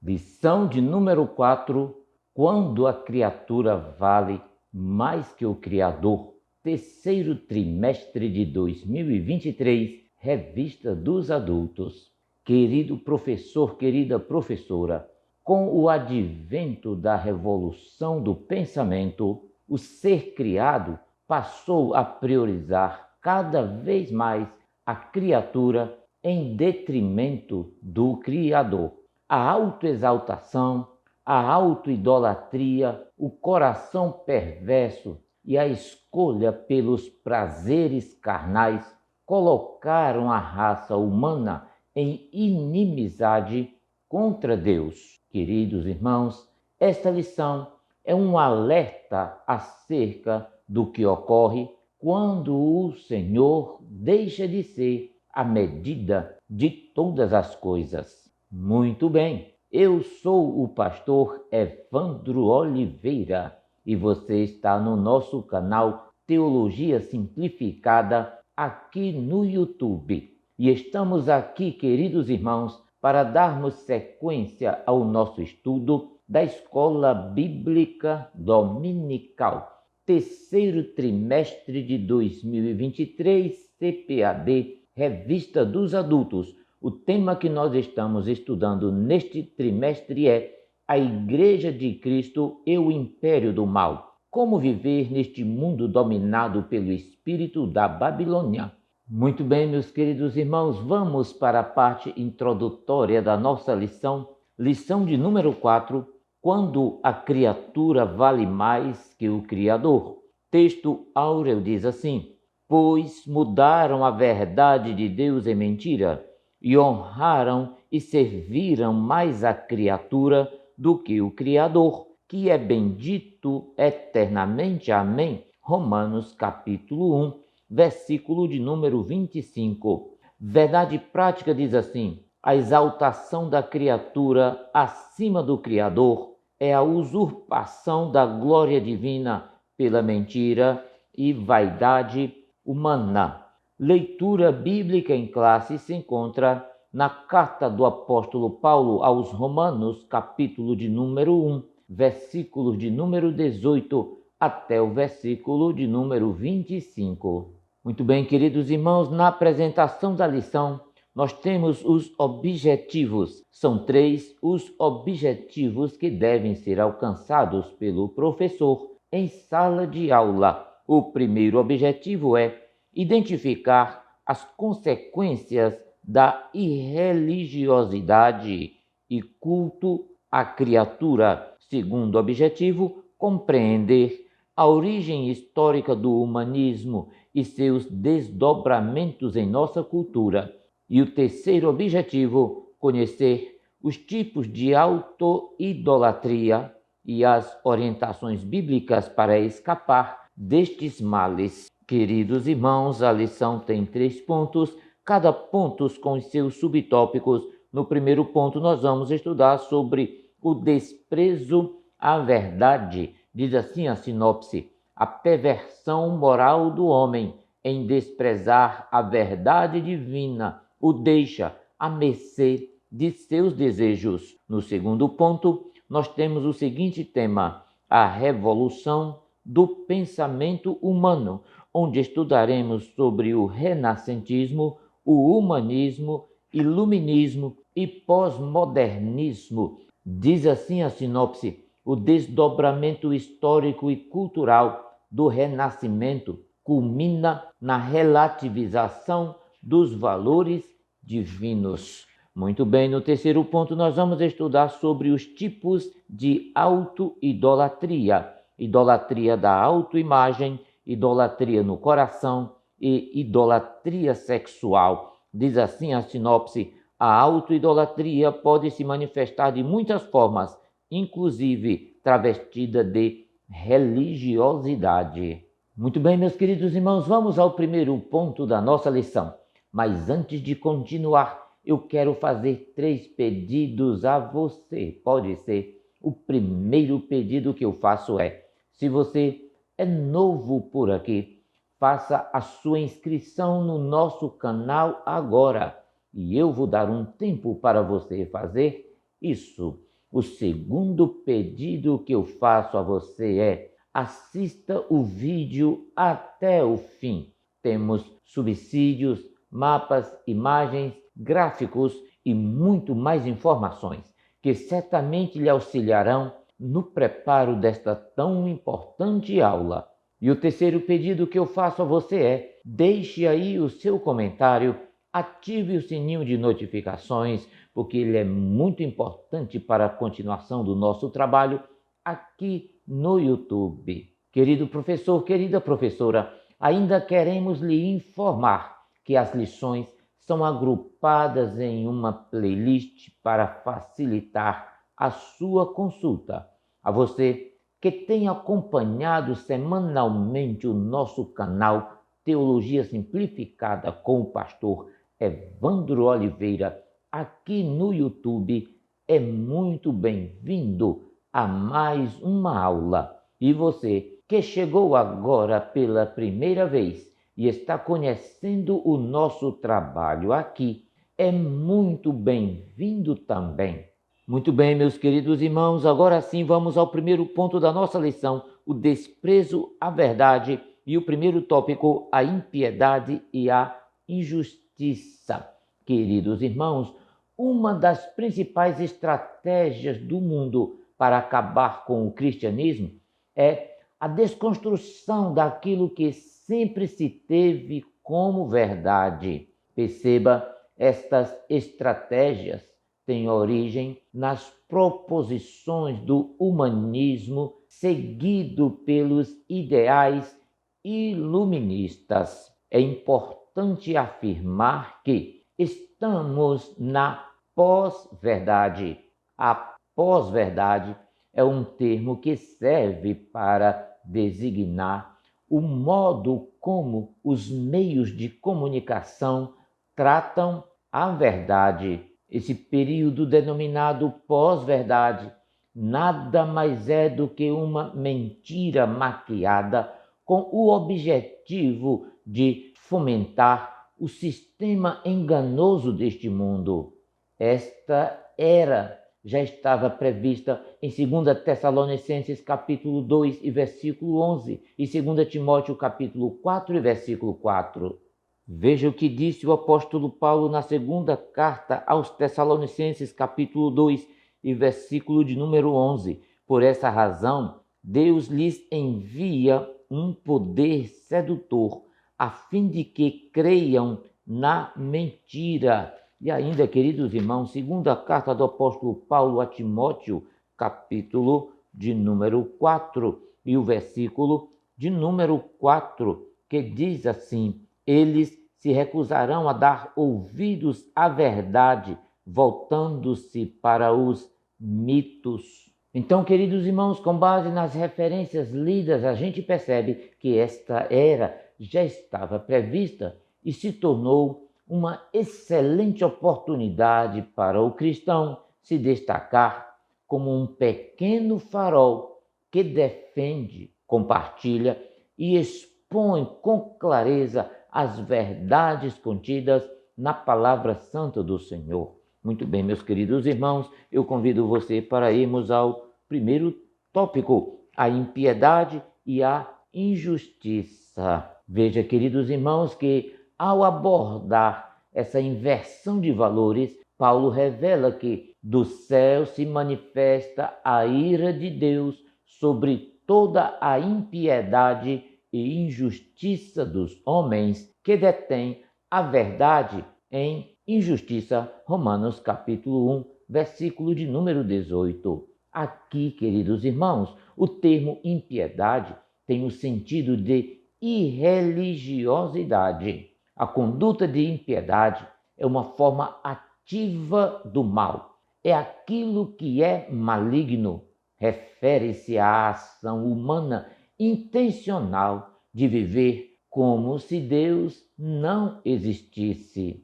Lição de número 4: quando a criatura vale mais que o Criador. Terceiro trimestre de 2023, Revista dos Adultos. Querido professor, querida professora, com o advento da revolução do pensamento, o ser criado passou a priorizar cada vez mais a criatura em detrimento do Criador. A autoexaltação, a autoidolatria, o coração perverso e a escolha pelos prazeres carnais colocaram a raça humana em inimizade contra Deus. Queridos irmãos, esta lição é um alerta acerca do que ocorre quando o Senhor deixa de ser a medida de todas as coisas. Muito bem, eu sou o pastor Evandro Oliveira e você está no nosso canal Teologia Simplificada aqui no YouTube. E estamos aqui, queridos irmãos, para darmos sequência ao nosso estudo da Escola Bíblica Dominical, terceiro trimestre de 2023, CPAD, Revista dos Adultos. O tema que nós estamos estudando neste trimestre é a Igreja de Cristo e o Império do Mal. Como viver neste mundo dominado pelo espírito da Babilônia? Muito bem, meus queridos irmãos, vamos para a parte introdutória da nossa lição. Lição de número 4, quando a criatura vale mais que o Criador. Texto áureo diz assim: pois mudaram a verdade de Deus em mentira, e honraram e serviram mais a criatura do que o Criador, que é bendito eternamente. Amém. Romanos capítulo 1, versículo de número 25. Verdade prática diz assim: a exaltação da criatura acima do Criador é a usurpação da glória divina pela mentira e vaidade humana. Leitura bíblica em classe se encontra na carta do apóstolo Paulo aos Romanos, capítulo de número 1, versículos de número 18 até o versículo de número 25. Muito bem, queridos irmãos, na apresentação da lição, nós temos os objetivos. São 3 os objetivos que devem ser alcançados pelo professor em sala de aula. O primeiro objetivo é identificar as consequências da irreligiosidade e culto à criatura. Segundo objetivo, compreender a origem histórica do humanismo e seus desdobramentos em nossa cultura. E o terceiro objetivo, conhecer os tipos de autoidolatria e as orientações bíblicas para escapar destes males. Queridos irmãos, a lição tem 3 pontos, cada ponto com os seus subtópicos. No primeiro ponto, nós vamos estudar sobre o desprezo à verdade. Diz assim a sinopse: a perversão moral do homem em desprezar a verdade divina o deixa à mercê de seus desejos. No segundo ponto, nós temos o seguinte tema: a revolução do pensamento humano, onde estudaremos sobre o renascentismo, o humanismo, iluminismo e pós-modernismo. Diz assim a sinopse: o desdobramento histórico e cultural do Renascimento culmina na relativização dos valores divinos. Muito bem, no terceiro ponto nós vamos estudar sobre os tipos de autoidolatria: idolatria da autoimagem, idolatria no coração e idolatria sexual. Diz assim a sinopse: a autoidolatria pode se manifestar de muitas formas, inclusive travestida de religiosidade. Muito bem, meus queridos irmãos, vamos ao primeiro ponto da nossa lição. Mas antes de continuar, eu quero fazer 3 pedidos a você. Pode ser. O primeiro pedido que eu faço é: se você é novo por aqui, faça a sua inscrição no nosso canal agora. E eu vou dar um tempo para você fazer isso. O segundo pedido que eu faço a você é: assista o vídeo até o fim. Temos subsídios, mapas, imagens, gráficos e muito mais informações que certamente lhe auxiliarão no preparo desta tão importante aula. E o terceiro pedido que eu faço a você é: deixe aí o seu comentário, ative o sininho de notificações, porque ele é muito importante para a continuação do nosso trabalho aqui no YouTube. Querido professor, querida professora, ainda queremos lhe informar que as lições são agrupadas em uma playlist para facilitar a sua consulta. A você que tem acompanhado semanalmente o nosso canal Teologia Simplificada com o pastor Evandro Oliveira, aqui no YouTube, é muito bem-vindo a mais uma aula. E você que chegou agora pela primeira vez e está conhecendo o nosso trabalho aqui, é muito bem-vindo também. Muito bem, meus queridos irmãos, agora sim vamos ao primeiro ponto da nossa lição, o desprezo à verdade, e o primeiro tópico, a impiedade e a injustiça. Queridos irmãos, uma das principais estratégias do mundo para acabar com o cristianismo é a desconstrução daquilo que sempre se teve como verdade. Perceba, estas estratégias têm origem nas proposições do humanismo seguido pelos ideais iluministas. É importante afirmar que estamos na pós-verdade. A pós-verdade é um termo que serve para designar o modo como os meios de comunicação tratam a verdade. Esse período denominado pós-verdade nada mais é do que uma mentira maquiada com o objetivo de fomentar o sistema enganoso deste mundo. Esta era já estava prevista em 2 Tessalonicenses capítulo 2 e versículo 11 e 2 Timóteo capítulo 4 e versículo 4. Veja o que disse o apóstolo Paulo na segunda carta aos Tessalonicenses capítulo 2 e versículo de número 11. Por essa razão, Deus lhes envia um poder sedutor, a fim de que creiam na mentira. E ainda, queridos irmãos, segunda carta do apóstolo Paulo a Timóteo, capítulo de número 4, e o versículo de número 4, que diz assim: eles se recusarão a dar ouvidos à verdade, voltando-se para os mitos. Então, queridos irmãos, com base nas referências lidas, a gente percebe que esta era já estava prevista e se tornou uma excelente oportunidade para o cristão se destacar como um pequeno farol que defende, compartilha e expõe com clareza as verdades contidas na palavra santa do Senhor. Muito bem, meus queridos irmãos, eu convido você para irmos ao primeiro tópico, a impiedade e a injustiça. Veja, queridos irmãos, que ao abordar essa inversão de valores, Paulo revela que do céu se manifesta a ira de Deus sobre toda a impiedade e injustiça dos homens que detêm a verdade em injustiça. Romanos capítulo 1, versículo de número 18. Aqui, queridos irmãos, o termo impiedade tem o sentido de irreligiosidade. A conduta de impiedade é uma forma ativa do mal. É aquilo que é maligno. Refere-se à ação humana intencional de viver como se Deus não existisse.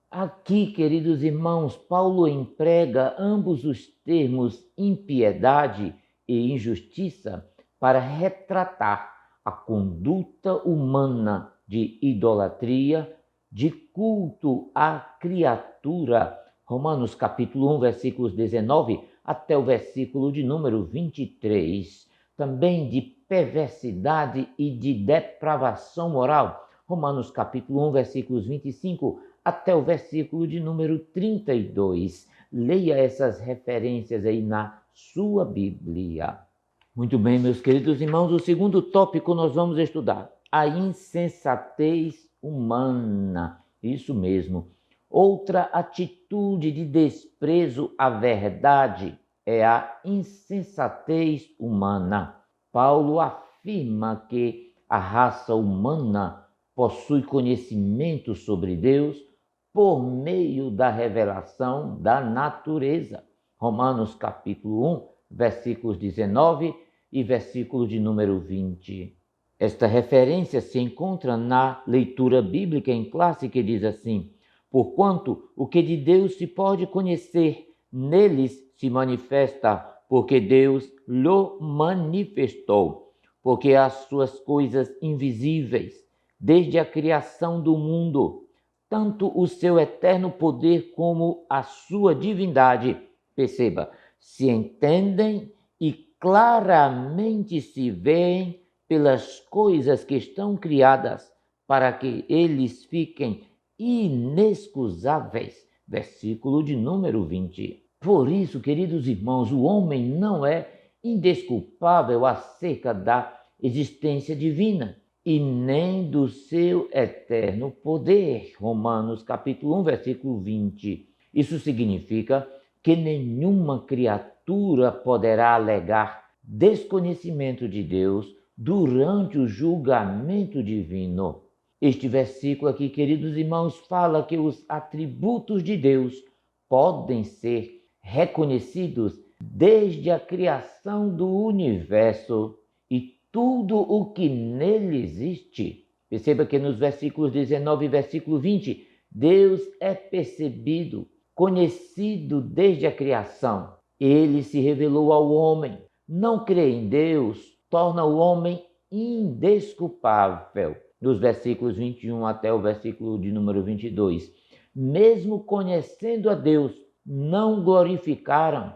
Aqui, queridos irmãos, Paulo emprega ambos os termos impiedade e injustiça para retratar a conduta humana de idolatria, de culto à criatura. Romanos capítulo 1, versículos 19 até o versículo de número 23. Também de perversidade e de depravação moral. Romanos capítulo 1, versículos 25 até o versículo de número 32. Leia essas referências aí na sua Bíblia. Muito bem, meus queridos irmãos, o segundo tópico nós vamos estudar: a insensatez humana. Isso mesmo. Outra atitude de desprezo à verdade é a insensatez humana. Paulo afirma que a raça humana possui conhecimento sobre Deus por meio da revelação da natureza. Romanos capítulo 1, versículos 19 e versículo de número 20. Esta referência se encontra na leitura bíblica em classe, que diz assim: porquanto o que de Deus se pode conhecer, neles se manifesta, porque Deus lhe manifestou. Porque as suas coisas invisíveis, desde a criação do mundo, tanto o seu eterno poder como a sua divindade, perceba, se entendem e claramente se veem pelas coisas que estão criadas, para que eles fiquem inexcusáveis. Versículo de número 20. Por isso, queridos irmãos, o homem não é indesculpável acerca da existência divina e nem do seu eterno poder. Romanos capítulo 1, versículo 20. Isso significa que nenhuma criatura poderá alegar desconhecimento de Deus durante o julgamento divino. Este versículo aqui, queridos irmãos, fala que os atributos de Deus podem ser reconhecidos desde a criação do universo e tudo o que nele existe. Perceba que nos versículos 19 e versículo 20, Deus é percebido, conhecido desde a criação. Ele se revelou ao homem. Não crer em Deus torna o homem indesculpável. Nos versículos 21 até o versículo de número 22. Mesmo conhecendo a Deus, não glorificaram,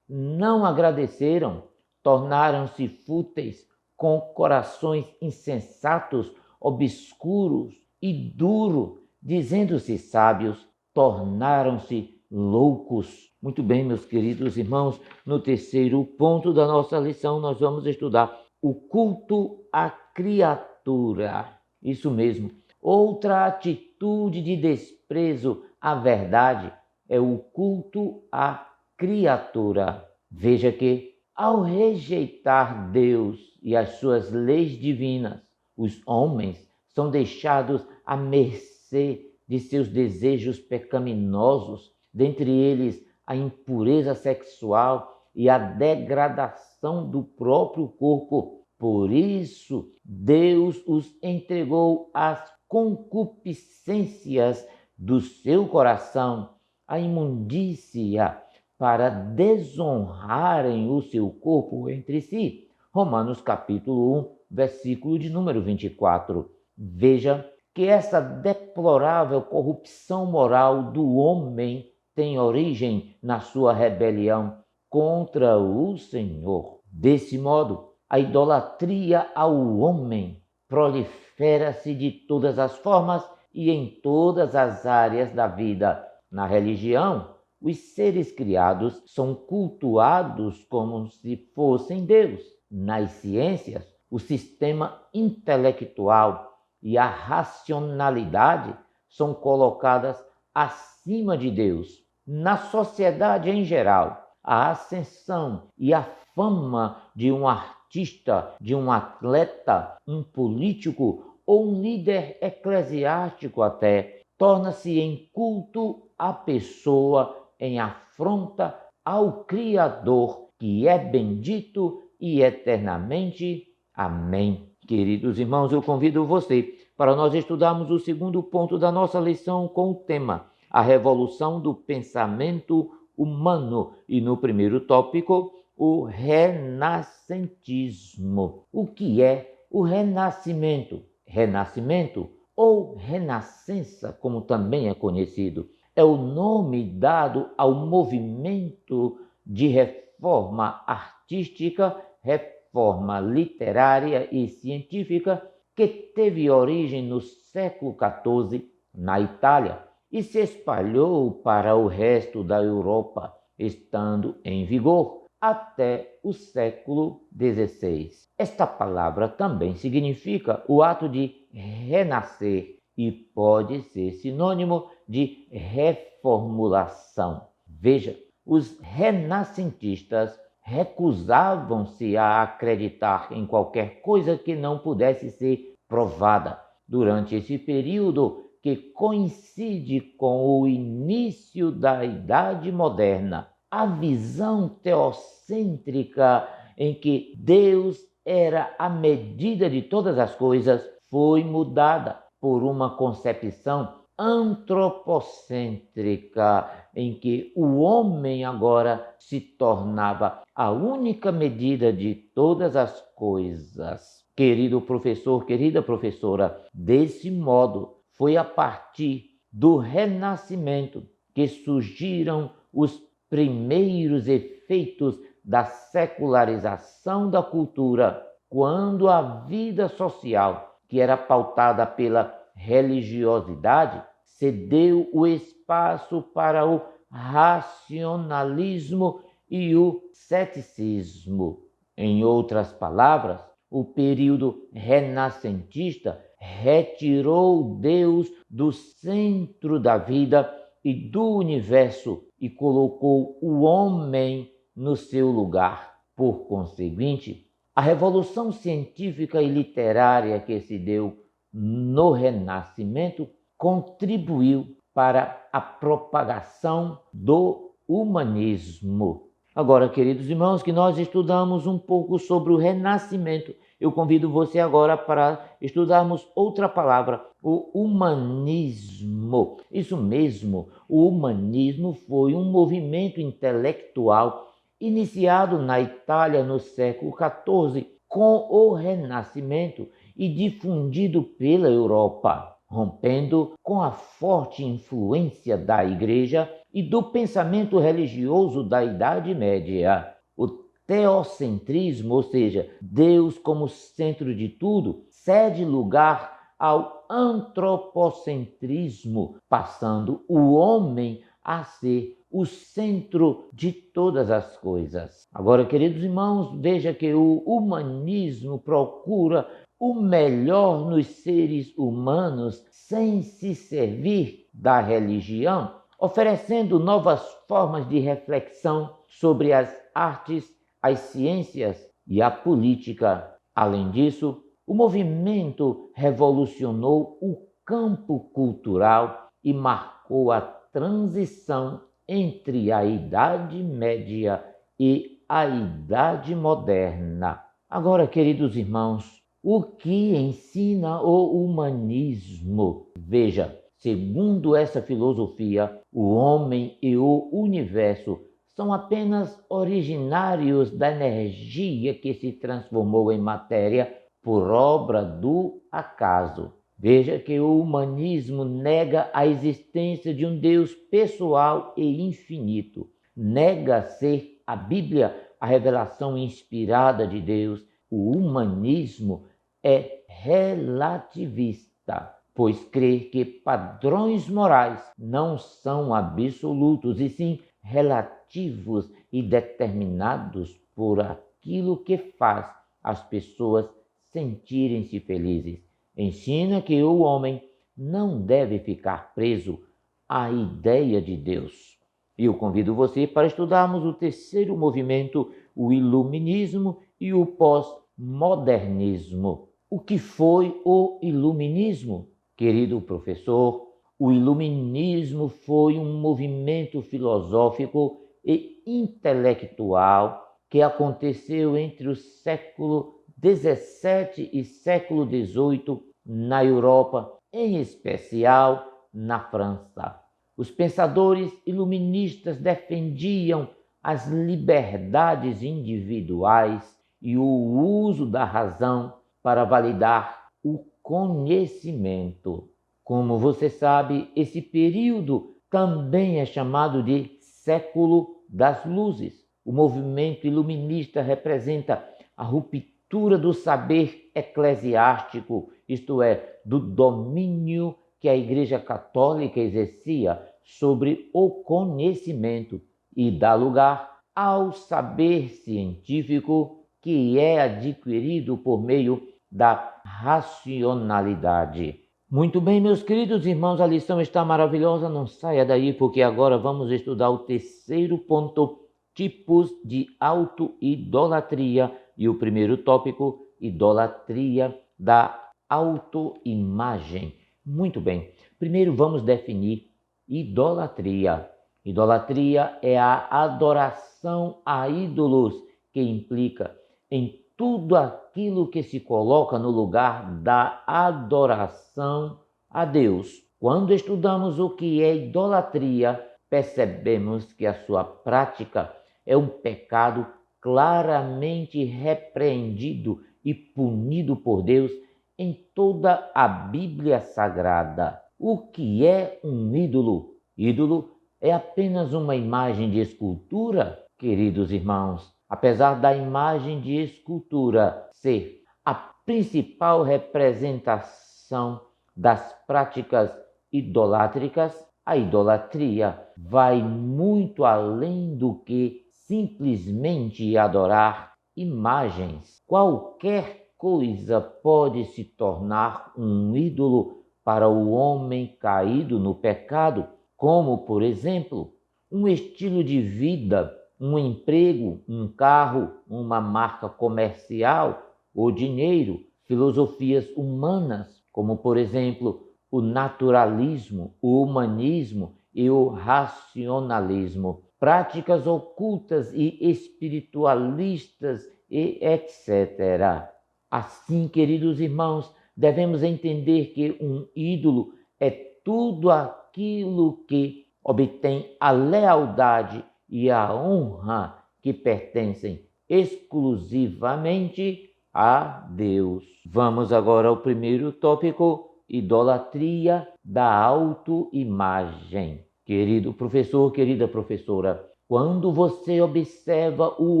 não agradeceram, tornaram-se fúteis, com corações insensatos, obscuros e duros, dizendo-se sábios, tornaram-se loucos. Muito bem, meus queridos irmãos, no terceiro ponto da nossa lição nós vamos estudar o culto à criatura. Isso mesmo. Outra atitude de desprezo à verdade é o culto à criatura. Veja que, ao rejeitar Deus e as suas leis divinas, os homens são deixados à mercê de seus desejos pecaminosos, dentre eles a impureza sexual e a degradação do próprio corpo. Por isso, Deus os entregou às concupiscências do seu coração, à imundícia, para desonrarem o seu corpo entre si. Romanos capítulo 1, versículo de número 24. Veja que essa deplorável corrupção moral do homem tem origem na sua rebelião contra o Senhor. Desse modo, a idolatria ao homem prolifera-se de todas as formas e em todas as áreas da vida. Na religião, os seres criados são cultuados como se fossem Deus. Nas ciências, o sistema intelectual e a racionalidade são colocadas acima de Deus. Na sociedade em geral, a ascensão e a fama de um artista, de um atleta, um político ou um líder eclesiástico até, torna-se em culto à pessoa, em afronta ao Criador, que é bendito e eternamente. Amém. Queridos irmãos, eu convido você para nós estudarmos o segundo ponto da nossa lição com o tema a revolução do pensamento humano e no primeiro tópico, o renascentismo. O que é o renascimento? Renascimento ou renascença, como também é conhecido, é o nome dado ao movimento de reforma artística, reforma literária e científica que teve origem no século XIV na Itália e se espalhou para o resto da Europa, estando em vigor até o século XVI. Esta palavra também significa o ato de renascer e pode ser sinônimo de reformulação. Veja, os renascentistas recusavam-se a acreditar em qualquer coisa que não pudesse ser provada. Durante esse período, que coincide com o início da Idade Moderna, a visão teocêntrica em que Deus era a medida de todas as coisas foi mudada por uma concepção antropocêntrica, em que o homem agora se tornava a única medida de todas as coisas. Querido professor, querida professora, desse modo foi a partir do Renascimento que surgiram os primeiros efeitos da secularização da cultura, quando a vida social, que era pautada pela religiosidade, cedeu o espaço para o racionalismo e o ceticismo. Em outras palavras, o período renascentista retirou Deus do centro da vida e do universo e colocou o homem no seu lugar. Por conseguinte, a revolução científica e literária que se deu no Renascimento contribuiu para a propagação do humanismo. Agora, queridos irmãos, que nós estudamos um pouco sobre o Renascimento, eu convido você agora para estudarmos outra palavra, o humanismo. Isso mesmo, o humanismo foi um movimento intelectual iniciado na Itália no século XIV com o Renascimento e difundido pela Europa, rompendo com a forte influência da Igreja e do pensamento religioso da Idade Média. O teocentrismo, ou seja, Deus como centro de tudo, cede lugar ao antropocentrismo, passando o homem a ser o centro de todas as coisas. Agora, queridos irmãos, veja que o humanismo procura o melhor nos seres humanos sem se servir da religião, oferecendo novas formas de reflexão sobre as artes, as ciências e a política. Além disso, o movimento revolucionou o campo cultural e marcou a transição entre a Idade Média e a Idade Moderna. Agora, queridos irmãos, o que ensina o humanismo? Veja, segundo essa filosofia, o homem e o universo são apenas originários da energia que se transformou em matéria por obra do acaso. Veja que o humanismo nega a existência de um Deus pessoal e infinito. Nega ser a Bíblia a revelação inspirada de Deus. O humanismo é relativista, pois crê que padrões morais não são absolutos, e sim relativos e determinados por aquilo que faz as pessoas sentirem-se felizes. Ensina que o homem não deve ficar preso à ideia de Deus. E eu convido você para estudarmos o terceiro movimento, o iluminismo e o pós-modernismo. O que foi o iluminismo? Querido professor, o iluminismo foi um movimento filosófico e intelectual que aconteceu entre o século XVII e século XVIII na Europa, em especial na França. Os pensadores iluministas defendiam as liberdades individuais e o uso da razão para validar o conhecimento. Como você sabe, esse período também é chamado de século das luzes. O movimento iluminista representa a ruptura do saber eclesiástico, isto é, do domínio que a Igreja Católica exercia sobre o conhecimento, e dá lugar ao saber científico que é adquirido por meio da racionalidade. Muito bem, meus queridos irmãos, a lição está maravilhosa, não saia daí, porque agora vamos estudar o terceiro ponto, tipos de auto-idolatria, e o primeiro tópico, idolatria da autoimagem. Muito bem, primeiro vamos definir idolatria. Idolatria é a adoração a ídolos, que implica em tudo aquilo que se coloca no lugar da adoração a Deus. Quando estudamos o que é idolatria, percebemos que a sua prática é um pecado claramente repreendido e punido por Deus em toda a Bíblia Sagrada. O que é um ídolo? Ídolo é apenas uma imagem de escultura, queridos irmãos. Apesar da imagem de escultura ser a principal representação das práticas idolátricas, a idolatria vai muito além do que simplesmente adorar imagens. Qualquer coisa pode se tornar um ídolo para o homem caído no pecado, como, por exemplo, um estilo de vida, um emprego, um carro, uma marca comercial, o dinheiro, filosofias humanas, como, por exemplo, o naturalismo, o humanismo e o racionalismo, práticas ocultas e espiritualistas e etc. Assim, queridos irmãos, devemos entender que um ídolo é tudo aquilo que obtém a lealdade e a honra que pertencem exclusivamente a Deus. Vamos agora ao primeiro tópico, idolatria da autoimagem. Querido professor, querida professora, quando você observa o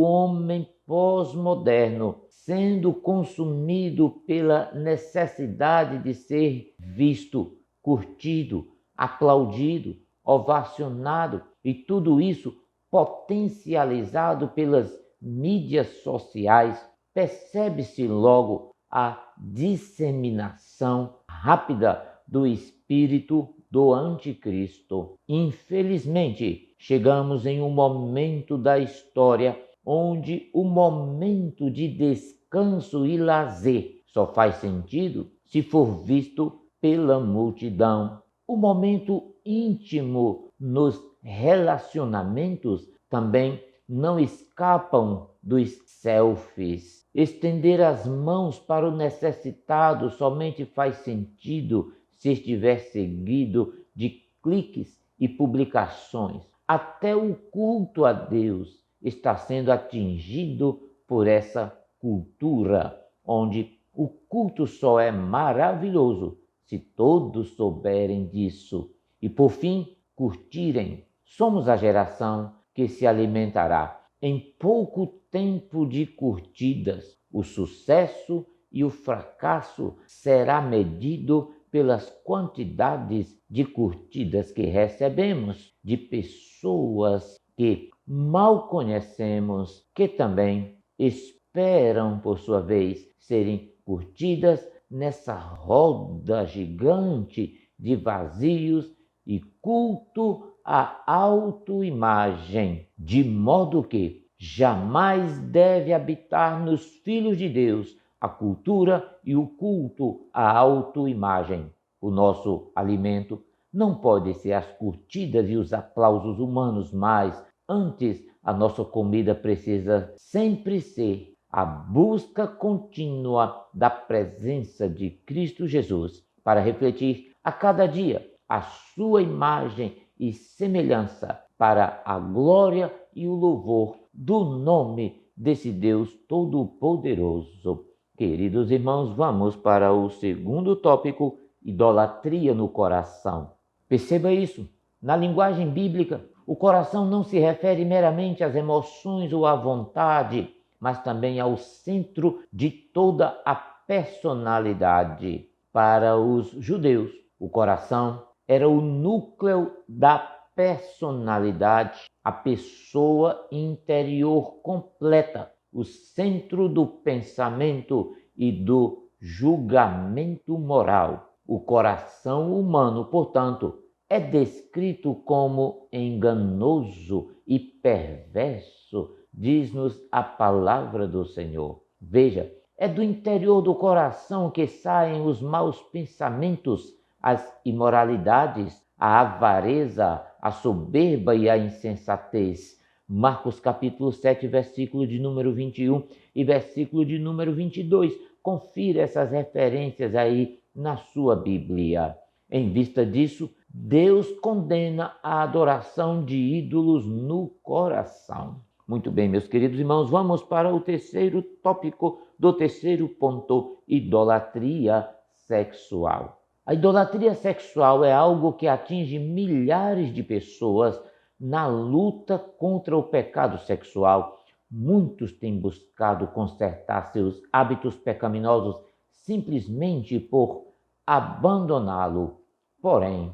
homem pós-moderno sendo consumido pela necessidade de ser visto, curtido, aplaudido, ovacionado, e tudo isso potencializado pelas mídias sociais, percebe-se logo a disseminação rápida do espírito do anticristo. Infelizmente, chegamos em um momento da história onde o momento de descanso e lazer só faz sentido se for visto pela multidão. O momento íntimo nos relacionamentos também não escapam dos selfies. Estender as mãos para o necessitado somente faz sentido se estiver seguido de cliques e publicações. Até o culto a Deus está sendo atingido por essa cultura, onde o culto só é maravilhoso se todos souberem disso e, por fim, curtirem. Somos a geração que se alimentará em pouco tempo de curtidas. O sucesso e o fracasso será medido pelas quantidades de curtidas que recebemos de pessoas que mal conhecemos, que também esperam, por sua vez, serem curtidas nessa roda gigante de vazios e culto à autoimagem, de modo que jamais deve habitar nos filhos de Deus a cultura e o culto à autoimagem. O nosso alimento não pode ser as curtidas e os aplausos humanos, mas antes a nossa comida precisa sempre ser a busca contínua da presença de Cristo Jesus, para refletir a cada dia a sua imagem e semelhança, para a glória e o louvor do nome desse Deus Todo-Poderoso. Queridos irmãos, vamos para o segundo tópico, idolatria no coração. Perceba isso. Na linguagem bíblica, O coração não se refere meramente às emoções ou à vontade, mas também ao centro de toda a personalidade. Para os judeus, o coração era o núcleo da personalidade, a pessoa interior completa, o centro do pensamento e do julgamento moral. O coração humano, portanto, é descrito como enganoso e perverso, diz-nos a palavra do Senhor. Veja, é do interior do coração que saem os maus pensamentos, as imoralidades, a avareza, a soberba e a insensatez. Marcos capítulo 7, versículo de número 21 e versículo de número 22. Confira essas referências aí na sua Bíblia. Em vista disso, Deus condena a adoração de ídolos no coração. Muito bem, meus queridos irmãos, vamos para o terceiro tópico do terceiro ponto: idolatria sexual. A idolatria sexual é algo que atinge milhares de pessoas na luta contra o pecado sexual. Muitos têm buscado consertar seus hábitos pecaminosos simplesmente por abandoná-lo. Porém,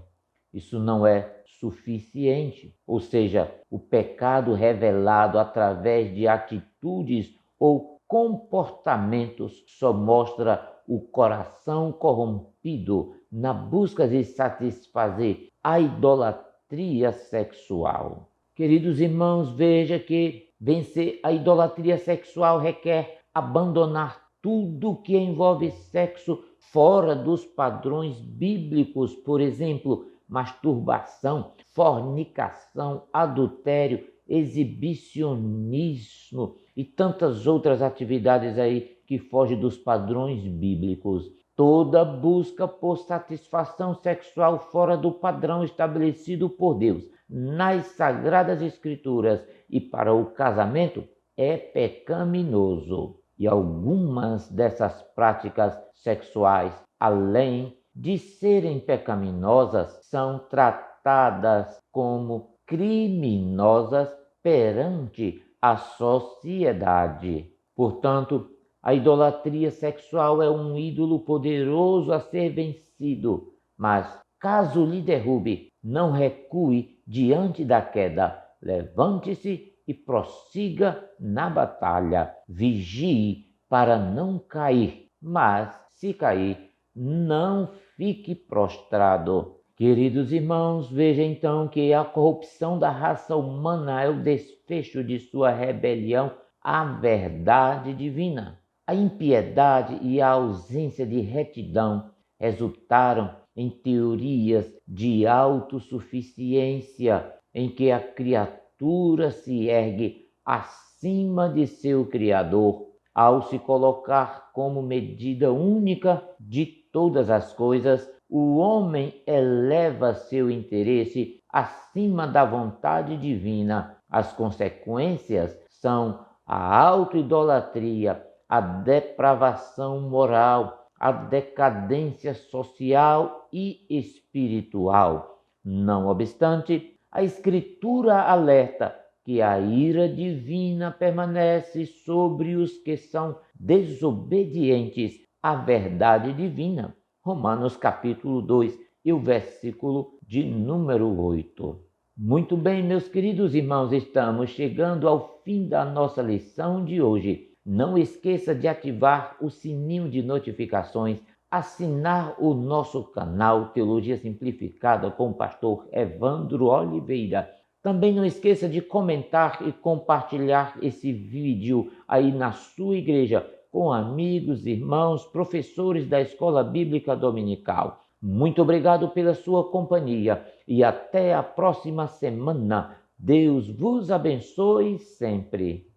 isso não é suficiente, ou seja, o pecado revelado através de atitudes ou comportamentos só mostra o coração corrompido na busca de satisfazer a idolatria sexual. Queridos irmãos, veja que vencer a idolatria sexual requer abandonar tudo que envolve sexo fora dos padrões bíblicos, por exemplo, masturbação, fornicação, adultério, exibicionismo e tantas outras atividades aí que fogem dos padrões bíblicos. Toda busca por satisfação sexual fora do padrão estabelecido por Deus nas Sagradas Escrituras e para o casamento é pecaminoso. E algumas dessas práticas sexuais, além de serem pecaminosas, são tratadas como criminosas perante a sociedade. Portanto, a idolatria sexual é um ídolo poderoso a ser vencido, mas caso lhe derrube, não recue diante da queda. Levante-se e prossiga na batalha. Vigie para não cair, mas se cair, não fique prostrado. Queridos irmãos, veja então que a corrupção da raça humana é o desfecho de sua rebelião à verdade divina. A impiedade e a ausência de retidão resultaram em teorias de autossuficiência, em que a criatura se ergue acima de seu Criador, ao se colocar como medida única de todas as coisas. O homem eleva seu interesse acima da vontade divina. As consequências são a autoidolatria, a depravação moral, a decadência social e espiritual. Não obstante, a Escritura alerta que a ira divina permanece sobre os que são desobedientes à verdade divina. Romanos capítulo 2 e o versículo de número 8. Muito bem, meus queridos irmãos, estamos chegando ao fim da nossa lição de hoje. Não esqueça de ativar o sininho de notificações, assinar o nosso canal Teologia Simplificada com o pastor Evandro Oliveira. Também não esqueça de comentar e compartilhar esse vídeo aí na sua igreja com amigos, irmãos, professores da Escola Bíblica Dominical. Muito obrigado pela sua companhia e até a próxima semana. Deus vos abençoe sempre.